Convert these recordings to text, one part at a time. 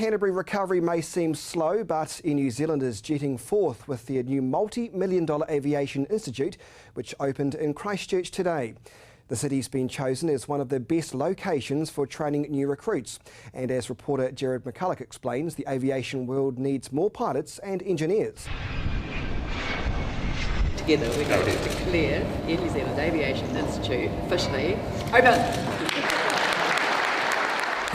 Canterbury recovery may seem slow, but Air New Zealand is jetting forth with their new multi-million-dollar Aviation Institute, which opened in Christchurch today. The city's been chosen as one of the best locations for training new recruits. And as reporter Jared McCulloch explains, the aviation world needs more pilots and engineers. Together we're going to declare Air New Zealand Aviation Institute officially open.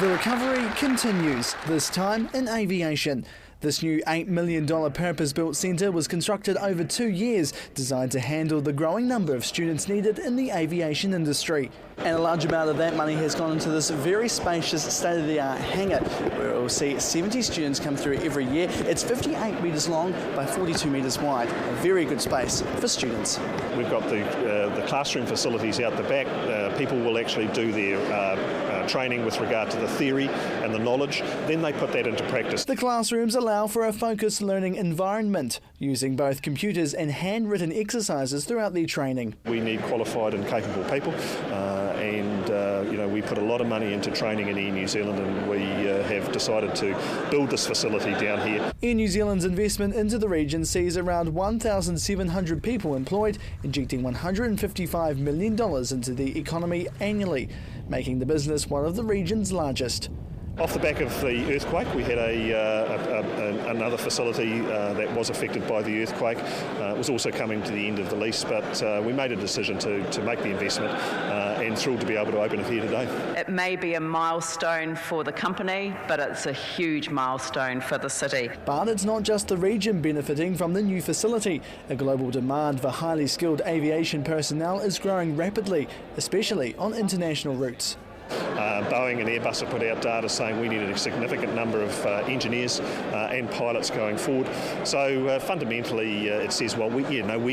The recovery continues, this time in aviation. This new $8 million purpose-built centre was constructed over 2 years, designed to handle the growing number of students needed in the aviation industry. And a large amount of that money has gone into this very spacious state-of-the-art hangar, where we'll see 70 students come through every year. It's 58 metres long by 42 metres wide, a very good space for students. We've got the classroom facilities out the back. People will actually do their training with regard to the theory and the knowledge, then they put that into practice. The classrooms allow for a focused learning environment, using both computers and handwritten exercises throughout their training. We need qualified and capable people, we put a lot of money into training in Air New Zealand, and we have decided to build this facility down here. Air New Zealand's investment into the region sees around 1,700 people employed, injecting $155 million into the economy annually, making the business one of the region's largest. Off the back of the earthquake, we had another facility that was affected by the earthquake. It was also coming to the end of the lease, but we made a decision to make the investment, and thrilled to be able to open it here today. It may be a milestone for the company, but it's a huge milestone for the city. But it's not just the region benefiting from the new facility. A global demand for highly skilled aviation personnel is growing rapidly, especially on international routes. Boeing and Airbus have put out data saying we needed a significant number of engineers and pilots going forward. So fundamentally it says, well, we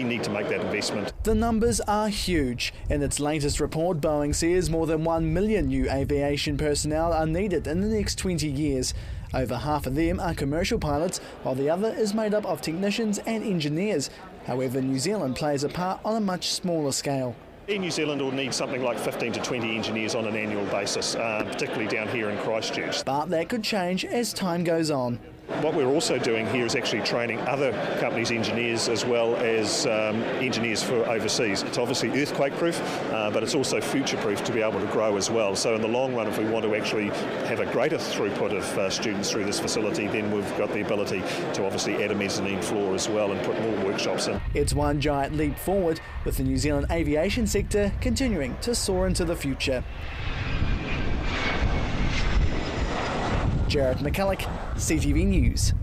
need to make that investment. The numbers are huge. In its latest report, Boeing says more than 1 million new aviation personnel are needed in the next 20 years. Over half of them are commercial pilots, while the other is made up of technicians and engineers. However, New Zealand plays a part on a much smaller scale. Air New Zealand will need something like 15 to 20 engineers on an annual basis, particularly down here in Christchurch. But that could change as time goes on. What we're also doing here is actually training other companies' engineers as well as engineers for overseas. It's obviously earthquake-proof, but it's also future-proof to be able to grow as well. So in the long run, if we want to actually have a greater throughput of students through this facility, then we've got the ability to obviously add a mezzanine floor as well and put more workshops in. It's one giant leap forward, with the New Zealand aviation sector continuing to soar into the future. Jared McCulloch, CTV News.